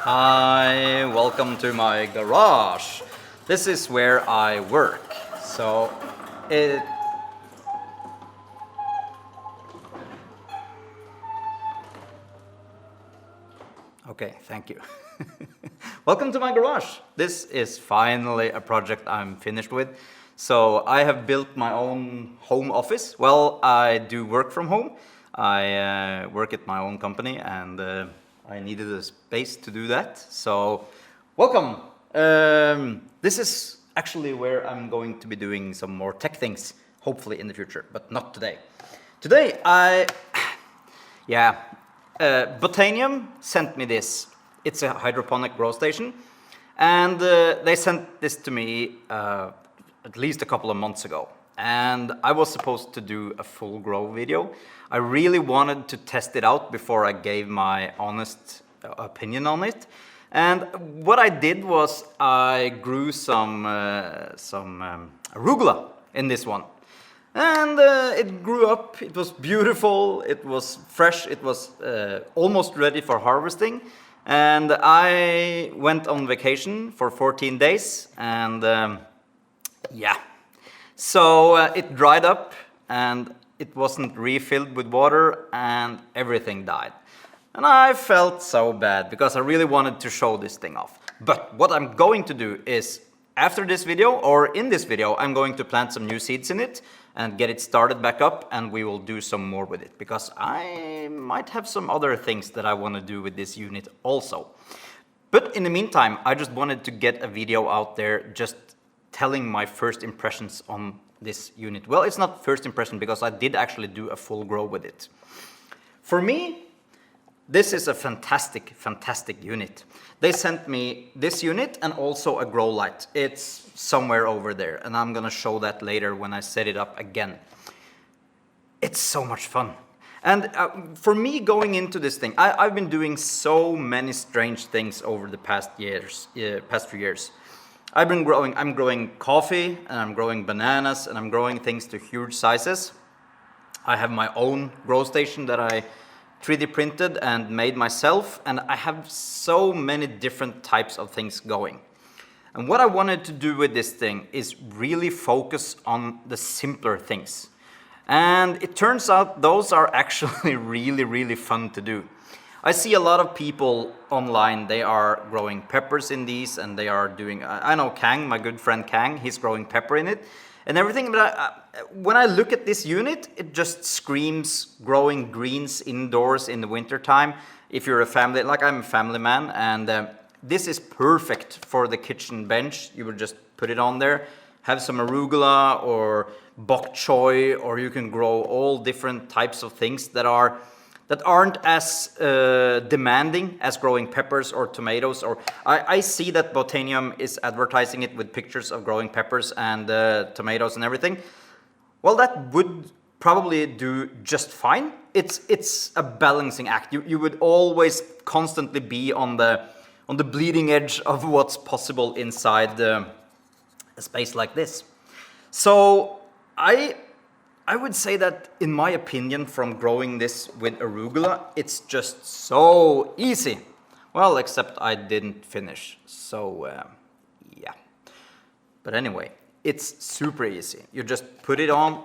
Hi, welcome to my garage. This is where I work. So it Okay, thank you. Welcome to my garage. This is finally a project I'm finished with. So I have built my own home office. Well, I do work from home. I work at my own company and I needed a space to do that. So welcome. This is actually where I'm going to be doing some more tech things, hopefully in the future, but not today. Today Botanium sent me this. It's a hydroponic grow station, and they sent this to me at least a couple of months ago. And I was supposed to do a full grow video. I really wanted to test it out before I gave my honest opinion on it. And what I did was I grew some arugula in this one. And it grew up, it was beautiful, it was fresh, it was almost ready for harvesting. And I went on vacation for 14 days and So it dried up and it wasn't refilled with water and everything died. And I felt so bad because I really wanted to show this thing off. But what I'm going to do is, after this video, or in this video, I'm going to plant some new seeds in it and get it started back up, and we will do some more with it because I might have some other things that I want to do with this unit also. But in the meantime, I just wanted to get a video out there just telling my first impressions on this unit. Well, it's not first impression because I did actually do a full grow with it. For me, this is a fantastic, fantastic unit. They sent me this unit and also a grow light. It's somewhere over there, and I'm gonna show that later when I set it up again. It's so much fun. And for me going into this thing, I've been doing so many strange things over the past few years. I'm growing coffee, and I'm growing bananas, and I'm growing things to huge sizes. I have my own grow station that I 3D printed and made myself, and I have so many different types of things going. And what I wanted to do with this thing is really focus on the simpler things. And it turns out those are actually really, really fun to do. I see a lot of people online, they are growing peppers in these, and they are doing, I know Kang, my good friend Kang, he's growing pepper in it and everything, but when I look at this unit, it just screams growing greens indoors in the winter time. If you're a family, like I'm a family man, and this is perfect for the kitchen bench. You would just put it on there, have some arugula or bok choy, or you can grow all different types of things that aren't as demanding as growing peppers or tomatoes. Or I see that Botanium is advertising it with pictures of growing peppers and tomatoes and everything. Well, that would probably do just fine. It's a balancing act. You would always constantly be on the bleeding edge of what's possible inside a space like this. So I would say that, in my opinion, from growing this with arugula, it's just so easy. Well, except I didn't finish, so yeah. But anyway, it's super easy. You just put it on,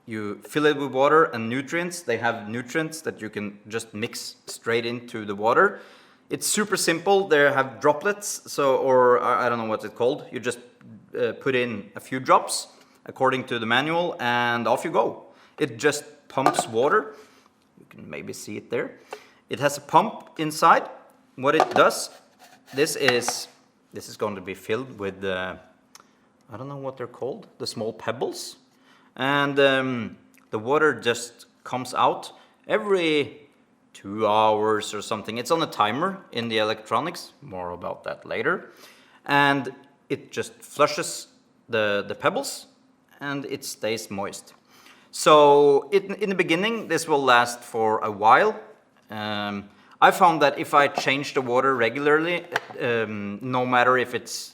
you fill it with water and nutrients. They have nutrients that you can just mix straight into the water. It's super simple. They have droplets, or I don't know what it's called. You just put in a few drops according to the manual, and off you go. It just pumps water. You can maybe see it there. It has a pump inside. What it does, this is going to be filled with I don't know what they're called, the small pebbles, and the water just comes out every 2 hours or something. It's on a timer in the electronics. More about that later. And it just flushes the pebbles, and it stays moist. So in the beginning, this will last for a while. I found that if I change the water regularly, no matter if it's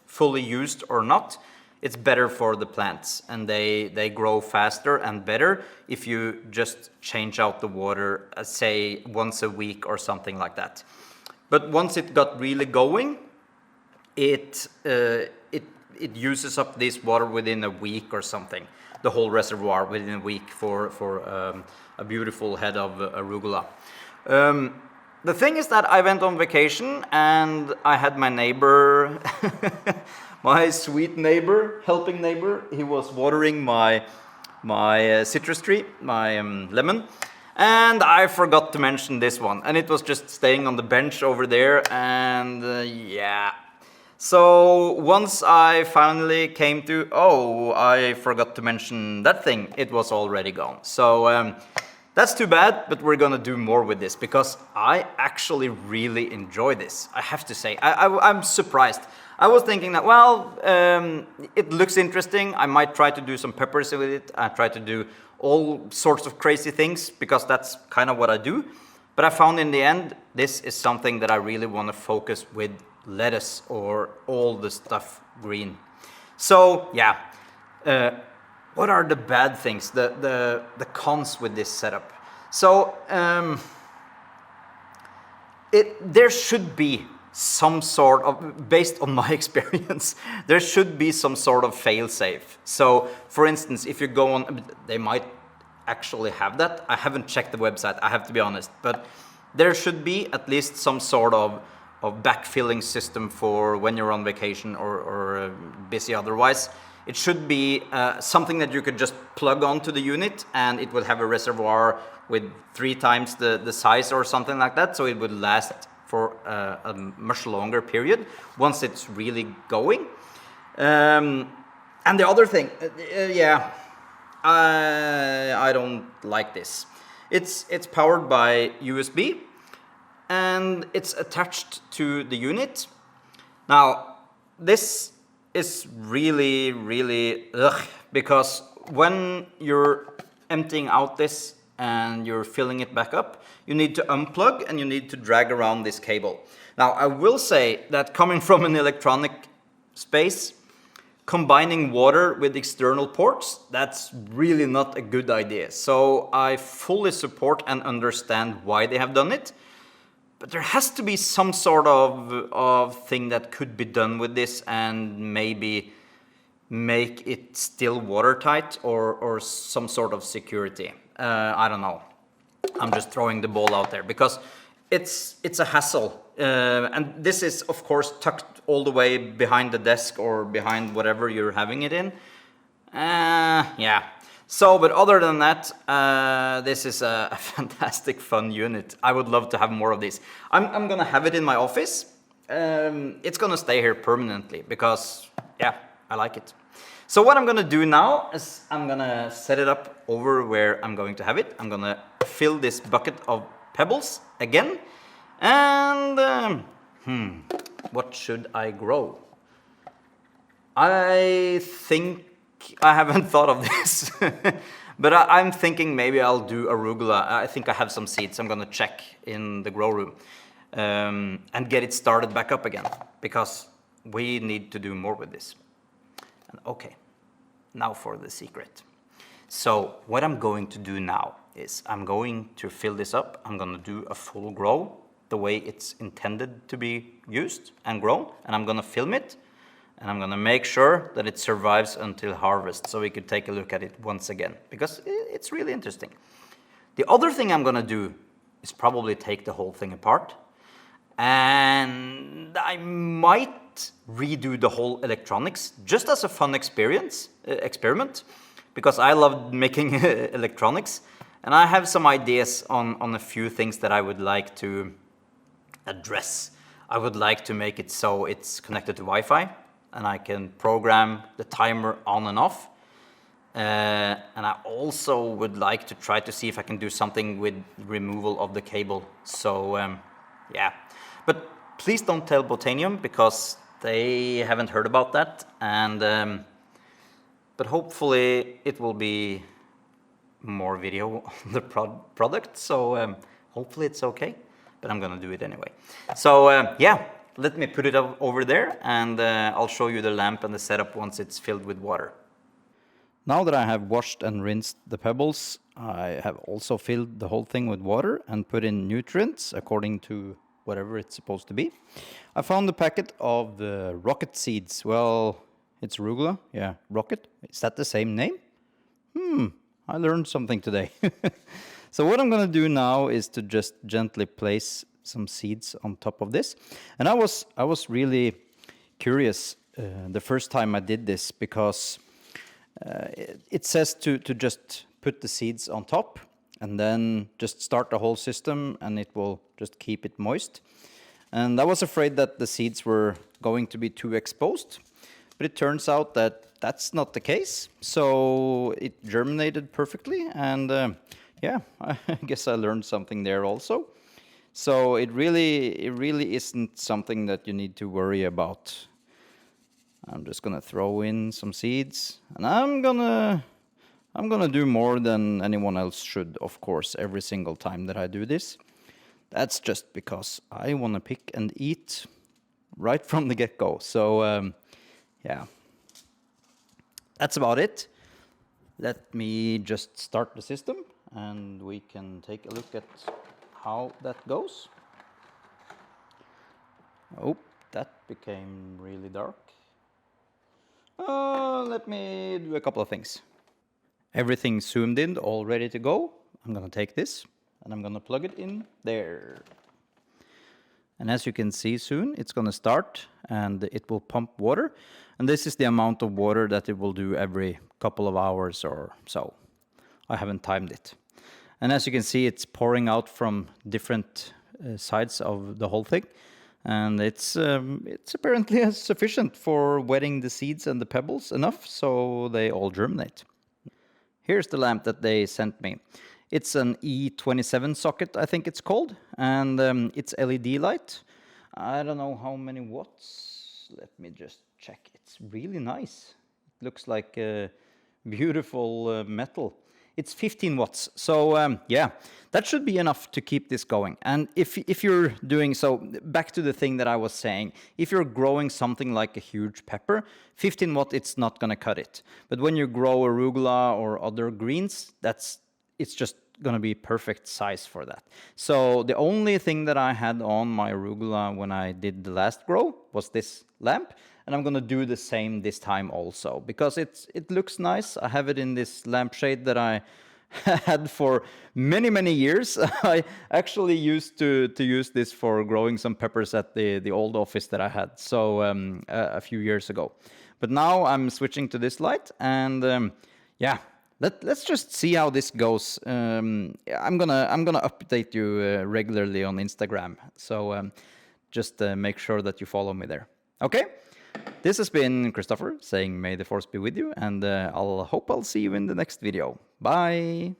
fully used or not, it's better for the plants, and they grow faster and better if you just change out the water, say once a week or something like that. But once it got really going, it uses up this water within a week or something, the whole reservoir within a week for a beautiful head of arugula. The thing is that I went on vacation and I had my neighbor, my sweet neighbor, helping neighbor. He was watering my citrus tree, my lemon, and I forgot to mention this one, and it was just staying on the bench over there, and yeah. So once I finally came to, oh, I forgot to mention that thing, it was already gone. So that's too bad, but we're gonna do more with this because I actually really enjoy this. I have to say, I'm surprised. I was thinking that, well, it looks interesting. I might try to do some peppers with it. I try to do all sorts of crazy things because that's kind of what I do. But I found in the end, this is something that I really want to focus with lettuce or all the stuff green. So yeah, what are the bad things, the cons with this setup? So there should be some sort of, based on my experience, there should be some sort of fail-safe. So for instance, if you go on, they might actually have that. I haven't checked the website, I have to be honest, but there should be at least some sort of backfilling system for when you're on vacation or busy otherwise. It should be something that you could just plug onto the unit and it would have a reservoir with 3 times the size or something like that, so it would last for a much longer period once it's really going. And the other thing, yeah, I don't like this. It's powered by USB and it's attached to the unit. Now, this is really, really ugh, because when you're emptying out this and you're filling it back up, you need to unplug and you need to drag around this cable. Now, I will say that coming from an electronic space, combining water with external ports, that's really not a good idea. So I fully support and understand why they have done it. But there has to be some sort of thing that could be done with this and maybe make it still watertight or some sort of security. I don't know. I'm just throwing the ball out there because it's a hassle. And this is, of course, tucked all the way behind the desk or behind whatever you're having it in. Yeah. So, but other than that, this is a fantastic, fun unit. I would love to have more of these. I'm gonna have it in my office. It's gonna stay here permanently because, yeah, I like it. So what I'm gonna do now is I'm gonna set it up over where I'm going to have it. I'm gonna fill this bucket of pebbles again. And, what should I grow? I think I haven't thought of this, but I'm thinking maybe I'll do arugula. I think I have some seeds. I'm gonna check in the grow room and get it started back up again because we need to do more with this. And okay, now for the secret. So what I'm going to do now is I'm going to fill this up. I'm gonna do a full grow the way it's intended to be used and grown, and I'm gonna film it. And I'm gonna make sure that it survives until harvest so we could take a look at it once again because it's really interesting. The other thing I'm gonna do is probably take the whole thing apart and I might redo the whole electronics just as a fun experiment because I love making electronics and I have some ideas on a few things that I would like to address. I would like to make it so it's connected to Wi-Fi and I can program the timer on and off. And I also would like to try to see if I can do something with removal of the cable. So, yeah. But please don't tell Botanium because they haven't heard about that. And, but hopefully it will be more video on the product. So hopefully it's okay, but I'm gonna do it anyway. So, yeah. Let me put it up over there and I'll show you the lamp and the setup once it's filled with water. Now that I have washed and rinsed the pebbles, I have also filled the whole thing with water and put in nutrients according to whatever it's supposed to be. I found a packet of rocket seeds. Well, it's arugula. Yeah, rocket. Is that the same name? I learned something today. So what I'm gonna do now is to just gently place some seeds on top of this. And I was really curious the first time I did this, because it says to just put the seeds on top and then just start the whole system and it will just keep it moist. And I was afraid that the seeds were going to be too exposed, but it turns out that that's not the case. So it germinated perfectly, and yeah, I guess I learned something there also. So it really isn't something that you need to worry about. I'm just gonna throw in some seeds, and I'm gonna do more than anyone else should, of course, every single time that I do this. That's just because I want to pick and eat right from the get-go. So yeah, that's about it. Let me just start the system and we can take a look at how that goes. Oh, that became really dark. Let me do a couple of things. Everything zoomed in, all ready to go. I'm gonna take this and I'm gonna plug it in there. And as you can see soon, it's gonna start and it will pump water. And this is the amount of water that it will do every couple of hours or so. I haven't timed it. And as you can see, it's pouring out from different sides of the whole thing. And it's apparently sufficient for wetting the seeds and the pebbles enough so they all germinate. Here's the lamp that they sent me. It's an E27 socket, I think it's called, and it's LED light. I don't know how many watts. Let me just check. It's really nice. It looks like beautiful metal. It's 15 watts, so yeah, that should be enough to keep this going. And if you're doing so, back to the thing that I was saying, if you're growing something like a huge pepper, 15 watt, it's not gonna cut it. But when you grow arugula or other greens, it's just gonna be perfect size for that. So the only thing that I had on my arugula when I did the last grow was this lamp. And I'm gonna do the same this time also, because it looks nice. I have it in this lampshade that I had for many years. I actually used to use this for growing some peppers at the old office that I had, so a few years ago. But now I'm switching to this light, and yeah, let's just see how this goes. I'm gonna update you regularly on Instagram, so just make sure that you follow me there. Okay. This has been Christopher saying may the force be with you, and I'll see you in the next video. Bye!